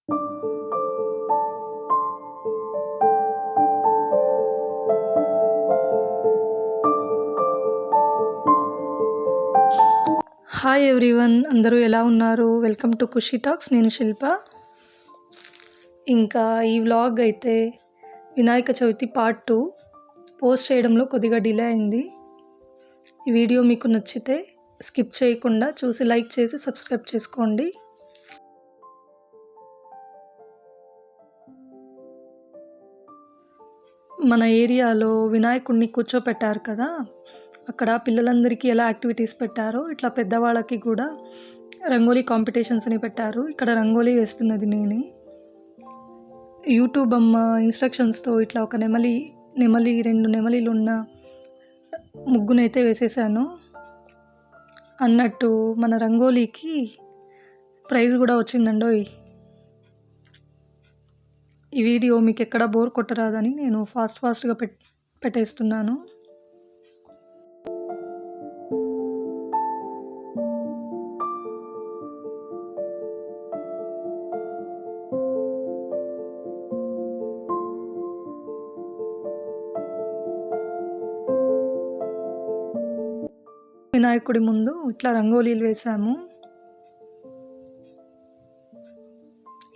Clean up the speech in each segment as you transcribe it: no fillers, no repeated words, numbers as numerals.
Hi everyone, అందరూ ఎలా ఉన్నారు? Welcome to Khushi talks. నేను శిల్ప. ఇంకా ఈ వ్లాగ్ అయితే వినాయక చవితి పార్ట్ 2 పోస్ట్ చేయడంలో కొద్దిగా డిలే అయింది. ఈ వీడియో మీకు నచ్చితే స్కిప్ చేయకుండా చూసి లైక్ చేసి సబ్స్క్రైబ్ చేసుకోండి. మన ఏరియాలో వినాయకుడిని కూర్చోపెట్టారు కదా, అక్కడ పిల్లలందరికీ ఎలా యాక్టివిటీస్ పెట్టారో ఇట్లా పెద్దవాళ్ళకి కూడా రంగోలీ కాంపిటీషన్స్ అని పెట్టారు. ఇక్కడ రంగోలీ వేస్తున్నది నేనే. యూట్యూబ్ అమ్మ ఇన్స్ట్రక్షన్స్తో ఇట్లా ఒక నెమలి 2 నెమలీలు ఉన్న ముగ్గునైతే వేసేసాను. అన్నట్టు మన రంగోలీకి ప్రైజ్ కూడా వచ్చిందండోయ్. ఈ వీడియో మీకు ఎక్కడ బోర్ కొట్టరాదని నేను ఫాస్ట్గా పెట్టేస్తున్నాను. వినాయకుడి ముందు ఇట్లా రంగోలీలు వేసాము.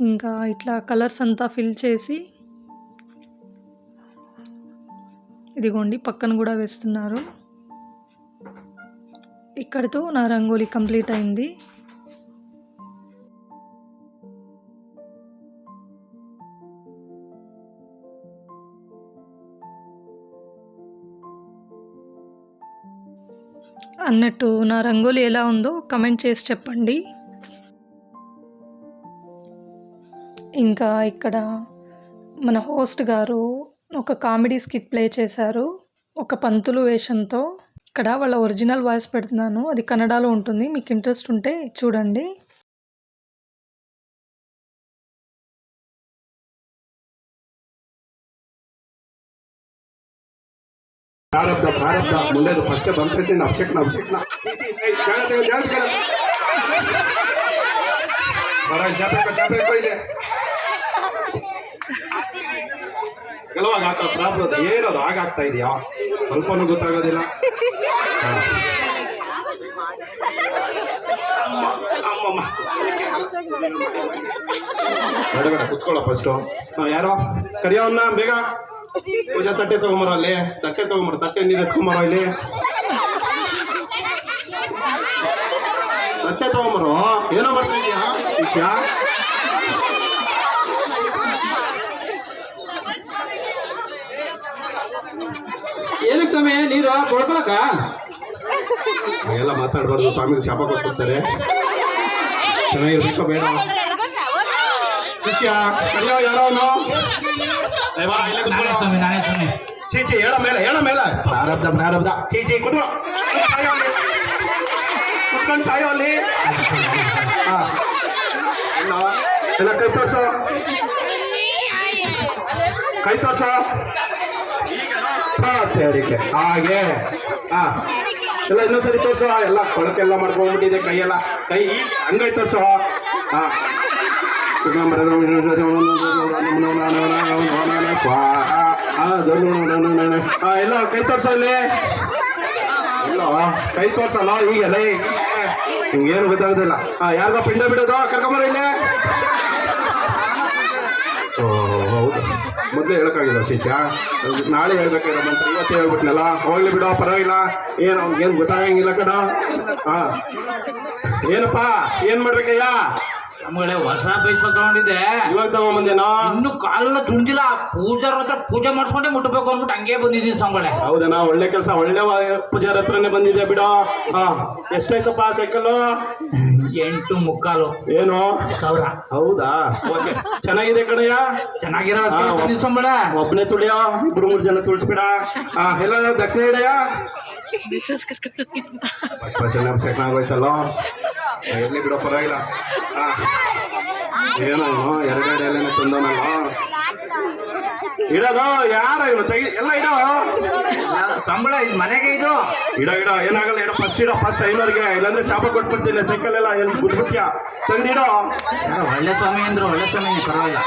ఇంకా ఇట్లా కలర్స్ అంతా ఫిల్ చేసి ఇదిగోండి పక్కన కూడా వేస్తున్నారు. ఇక్కడితో నా రంగోలీ కంప్లీట్ అయింది. అన్నట్టు నా రంగోలీ ఎలా ఉందో కమెంట్ చేసి చెప్పండి. ఇంకా ఇక్కడ మన హోస్ట్ గారు ఒక కామెడీ స్కిట్ ప్లే చేశారు, ఒక పంతులు వేషంతో. ఇక్కడ వాళ్ళ ఒరిజినల్ వాయిస్ పెడుతున్నాను, అది కన్నడలో ఉంటుంది. మీకు ఇంట్రెస్ట్ ఉంటే చూడండి. ಮುಂದೆ ಫಸ್ಟ್ ಬಂದ ಅಭಿಷೇಕ್ನ ಕೆಲವಾಗ ಪ್ರಾಬ್ಲಮ್ ಏನದು ಆಗಾಗ್ತಾ ಇದೆಯಾ ಸ್ವಲ್ಪನೂ ಗೊತ್ತಾಗೋದಿಲ್ಲ. ಬೇಡ ಕುತ್ಕೊಳ್ಳ ಫಸ್ಟು. ಯಾರೋ ಕರಿಯವನ್ನ ಬೇಗ ಪೂಜಾ ತಟ್ಟೆ ತಗೊಂಬರೋ, ಅಲ್ಲಿ ತಟ್ಟೆ ತಗೊಂಬರೋ, ತಟ್ಟೆ ನೀರು ಎತ್ಕೊಂಬರೋ, ಇಲ್ಲಿ ತಟ್ಟೆ ತಗೊಂಬರೋ. ಏನೋ ಮಾಡ್ತಾ ಇದೀಯಾ ವಿಷಯ? ಏನಕ್ಕೆ ಸ್ವಾಮಿ ನೀರು ಕೊಡ್ಕೊಳಕ? ಎಲ್ಲ ಮಾತಾಡ್ಬಾರ್ದು, ಸ್ವಾಮಿಗೆ ಶಾಪ ಕೊಟ್ಬಿಡ್ತಾರೆ. ಚೆನ್ನಾಗಿರ್ಬೇಕೋ ಬೇಡ? ಶಿಷ್ಯ ಕರಿಯೋ ಯಾರೋ ಅವನು? ಚೀಚಿ ಹೇಳ ಮೇಲೆ ಪ್ರಾರಬ್ಧ ಚೀಚಿ ಕುತ್ಕೊಂಡು ಸಾಯೋ ಅಲ್ಲಿ. ಎಲ್ಲ ಕೈ ತೋರ್ಸೋ ತೇರಿಕೆ ಹಾಗೆ. ಎಲ್ಲ ಇನ್ನೊಂದ್ಸರಿ ತೋರ್ಸೋ. ಎಲ್ಲ ಕೊಳಕೆಲ್ಲ ಮಾಡ್ಕೊಂಡ್ಬಿಟ್ಟಿದೆ ಕೈಯೆಲ್ಲ. ಕೈ ಹಂಗೈ ತೋರ್ಸೋ. ಎಲ್ಲ ಕೈ ತೋರ್ಸೋ ಇಲ್ಲಿ. ಇಲ್ಲ ಕೈ ತೋರ್ಸಲ್ಲ ಈಗೆಲ್ಲ ನಿಮ್ಗೇನು ಗೊತ್ತಾಗೋದಿಲ್ಲ. ಯಾರಿಗೋ ಪಿಂಡ ಬಿಡೋದು ಕರ್ಕೊಂಬರ ಇಲ್ಲೇ. ಹೌದು, ಮೊದಲೇ ಹೇಳಕ್ಕಾಗಿಲ್ಲ ಶಿಷ್ಯ, ನಾಳೆ ಹೇಳ್ಬೇಕಾಗಿರೋ ಮಂತ್ರ ಇವತ್ತೇ ಹೇಳ್ಬಿಟ್ನಲ್ಲ. ಹೋಗ್ಲಿ ಬಿಡೋ, ಪರವಾಗಿಲ್ಲ. ಏನು ಅವ್ನಿಗೇನು ಗೊತ್ತಾಗಂಗಿಲ್ಲ ಕಣ. ಏನಪ್ಪಾ ಏನ್ ಮಾಡ್ಬೇಕಯ್ಯ? ನಮ್ಗಡೆ ಹೊಸ ಬೈಸ್ಕೊ ತಗೊಂಡಿದ್ದೆ, ಇವಾಗ ತಗೊಂಬಂದೇನೋ. ಇನ್ನು ಕಾಲೆಲ್ಲ ತುಂಬಿಲ್ಲ. ಪೂಜಾರ ಹತ್ರ ಪೂಜೆ ಮಾಡಿಸ್ಕೊಂಡೆ ಮುಟ್ಟಬೇಕು ಅಂದ್ಬಿಟ್ಟು ಹಂಗೆ ಬಂದಿದ್ದೀನಿ ಸಂಬಳೆ. ಹೌದನಾ? ಒಳ್ಳೆ ಕೆಲಸ, ಒಳ್ಳೆ ಪೂಜಾರ ಹತ್ರನೇ ಬಂದಿದ್ಯಾ ಬಿಡೋ. ಎಷ್ಟಾಯ್ತಪ್ಪ ಸೈಕಲ್? 8.75. ಏನು 1000. ಹೌದಾ? ಓಕೆ, ಚೆನ್ನಾಗಿದೆ ಕಣಯ್ಯ. ಚೆನ್ನಾಗಿರೋ ಸಂಬಳ. ಒಬ್ಬನೇ ತುಳಿಯೋ, 2-3 ಜನ ತುಳಿಸ್ಬಿಡ. ಎಲ್ಲ ದಕ್ಷಿಣ ಇಡಯ್ಯ. ಅಭಿಷೇಕ ಆಗೋಯ್ತಲ್ಲೋ. ಇರ್ಲಿ ಬಿಡೋ, ಪರವಾಗಿಲ್ಲ. ಏನೋ 2 ಎಲೆನ ತಂದವನಲ್ಲ. ಇಡೋದು ಯಾರ ಇವನು ತೆಗಿ ಎಲ್ಲ ಇಡೋ ಸಂಬಳ ಇದು ಮನೆಗೆ ಇದು. ಇಡೋ ಏನಾಗಲ್ಲ ಇಡೋ ಫಸ್ಟ್ ಐನೂರ್ಗೆ, ಇಲ್ಲಾಂದ್ರೆ ಚಾಪ ಕೊಟ್ಬಿಡ್ತೀನಿ ಸೈಕಲ್ ಎಲ್ಲ ಏನು ಬಿಟ್ಬಿಡ್ತೀಯ, ತೆಗ್ದಿಡೋ. ಒಳ್ಳೆ ಸ್ವಾಮಿ ಅಂದ್ರು, ಒಳ್ಳೆ ಸ್ವಾಮಿ ಪರವಾಗಿಲ್ಲ.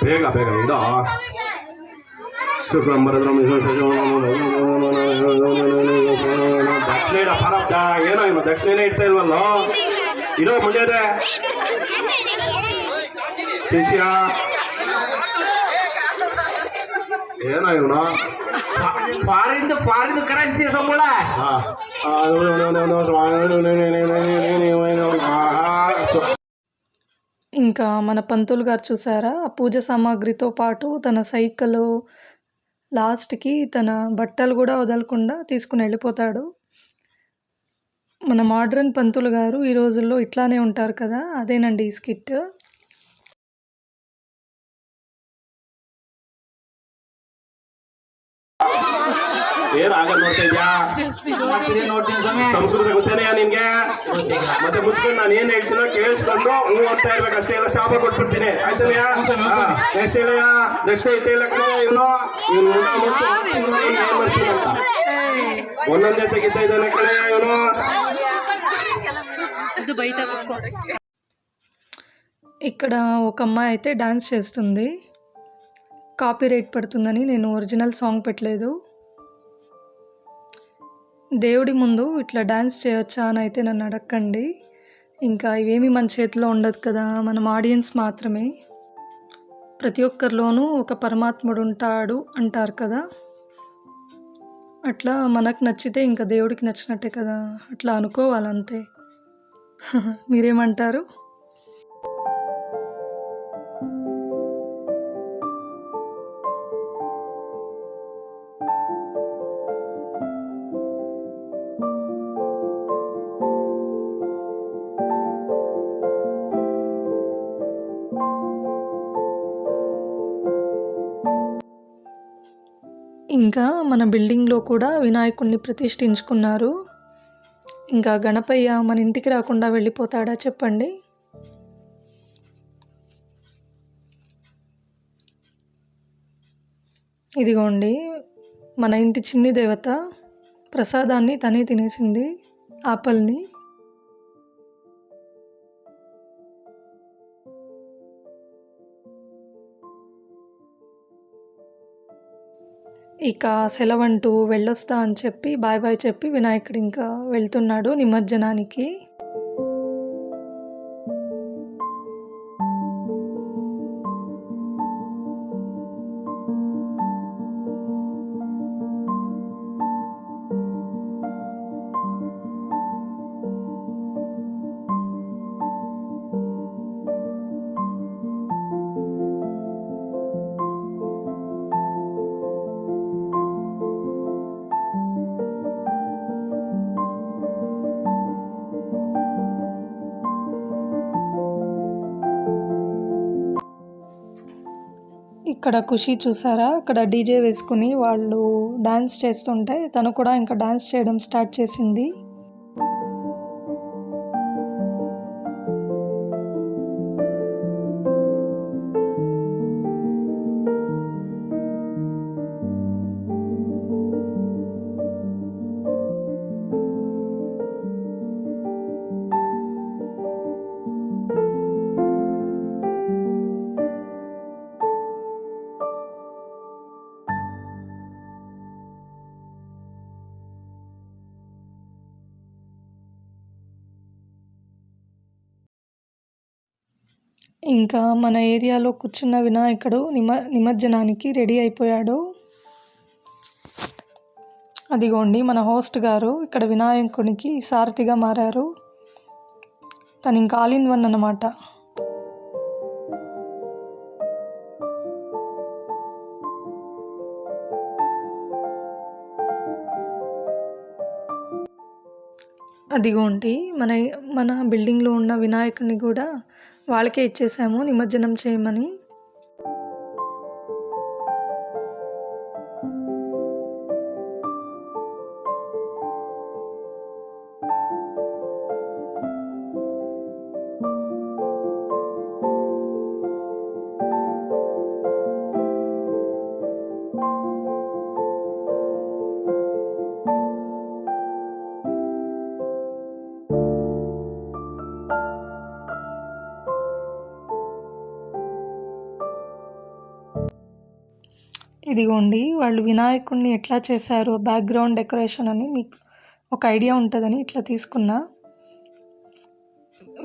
ಬೇಗ ಇಡೋ. ದಕ್ಷಿಣ ಇಡ ಪರಬ್ದ, ಏನೋ ಇವನು ದಕ್ಷಿಣನೇ ಇಡ್ತಾ ಇಲ್ವಲ್ಲೋ, ಇಡೋ ಮುಂಡ್ಯದೆ ಶಿಷ್ಯ. ಏನೋ ಇವನು ಫಾರಿನ್ ಕರೆನ್ಸಿ ಸಂಬಳ. ఇంకా మన పంతులు గారు చూసారా, ఆ పూజ సామాగ్రితో పాటు తన సైకిల్, లాస్ట్కి తన బట్టలు కూడా వదలకుండా తీసుకుని వెళ్ళిపోతాడు. మన మోడ్రన్ పంతులు గారు ఈ రోజుల్లో ఇట్లానే ఉంటారు కదా, అదేనండి ఈ స్కిట్. ಏನು ಆಗ ನೋಡ್ತಾ ಇದ್ಯಾ? ನೋಡ್ತೀನಿ ಸ್ವಾಮಿ. ಸಂಸ್ಕೃತ ಗೊತ್ತೇನೆಯಾ ನಿನ್ಗೆ? ಮತ್ತೆ ಮುಚ್ಕೊಂಡು ನಾನು ಏನ್ ಹೇಳ್ತೀನೋ ಕೇಳಿಸ್ಕೊಂಡು ಹ್ಞೂ ಅಂತ ಇರ್ಬೇಕು ಅಷ್ಟೇ, ಎಲ್ಲ ಶಾಪ ಕೊಟ್ಬಿಡ್ತೀನಿ ಆಯ್ತಾನೆಯಾ? ನೆಕ್ಸ್ಟ್ ಹೇಳಯ್ಯ, ದಕ್ಷಿಣ ಇಟ್ಟೆ ಇಲ್ಲಕ್ಕೆ ಇವನು ಮುಂಡ ಮುಟ್ಟು ಏನ್ ಮಾಡ್ತೀನಿ ಅಂತ ಒಂದೊಂದೇ ತೆಗಿತಾ ಇದ್ದಾನೆ ಕಣೆ ಇವನು. ఇక్కడ ఒక అమ్మాయి అయితే డాన్స్ చేస్తుంది. కాపీరైట్ పడుతుందని నేను ఒరిజినల్ సాంగ్ పెట్టలేదు. దేవుడి ముందు ఇట్లా డాన్స్ చేయొచ్చా అని అయితే నన్ను అడగండి. ఇంకా ఇవేమి మన చేతిలో ఉండదు కదా, మనం ఆడియన్స్ మాత్రమే. ప్రతి ఒక్కరిలోనూ ఒక పరమాత్ముడు ఉంటాడు అంటారు కదా, అట్లా మనకు నచ్చితే ఇంకా దేవుడికి నచ్చినట్టే కదా, అట్లా అనుకోవాలంతే. మీరేమంటారు? ఇంకా మన బిల్డింగ్లో కూడా వినాయకుడిని ప్రతిష్ఠించుకున్నారు. ఇంకా గణపయ్య మన ఇంటికి రాకుండా వెళ్ళిపోతాడా చెప్పండి? ఇదిగోండి మన ఇంటి చిన్ని దేవత ప్రసాదాన్ని తనే తినేసింది, ఆపల్ని. ఇక సెలవంటూ వెళ్ళొస్తా అని చెప్పి బాయ్ చెప్పి వినాయకుడు ఇంకా వెళ్తున్నాడు నిమజ్జనానికి. ఇక్కడ ఖుషి చూసారా, అక్కడ డీజే వేసుకుని వాళ్ళు డాన్స్ చేస్తుంటే తను కూడా ఇంకా డాన్స్ చేయడం స్టార్ట్ చేసింది. ఇంకా మన ఏరియాలో కూర్చున్న వినాయకుడు నిమజ్జనానికి రెడీ అయిపోయాడు. అదిగోండి మన హోస్ట్ గారు ఇక్కడ వినాయకునికి సారథిగా మారారు. తను ఇంకా ఆల్ ఇన్ వన్ అన్నమాట. అదిగోండి మన బిల్డింగ్లో ఉన్న వినాయకుడిని కూడా వాళ్ళకే ఇచ్చేసాము నిమజ్జనం చేయమని. ఇదిగోండి వాళ్ళు వినాయకుడిని ఎట్లా చేశారు బ్యాక్గ్రౌండ్ డెకరేషన్ అని మీకు ఒక ఐడియా ఉంటుందని ఇట్లా తీసుకున్నా.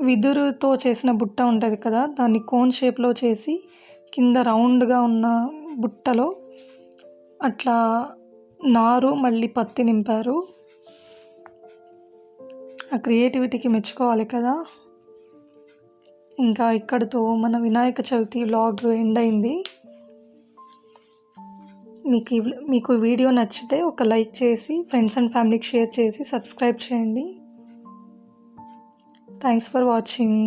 వెదురుతో చేసిన బుట్ట ఉంటుంది కదా, దాన్ని కోన్ షేప్లో చేసి కింద రౌండ్గా ఉన్న బుట్టలో అట్లా నారు మళ్ళీ పత్తి నింపారు. ఆ క్రియేటివిటీకి మెచ్చుకోవాలి కదా. ఇంకా ఇక్కడితో మన వినాయక చవితి వ్లాగ్ ఎండ్ అయింది. మీకు వీడియో నచ్చితే ఒక లైక్ చేసి ఫ్రెండ్స్ అండ్ ఫ్యామిలీకి షేర్ చేసి సబ్స్క్రైబ్ చేయండి. Thanks for watching.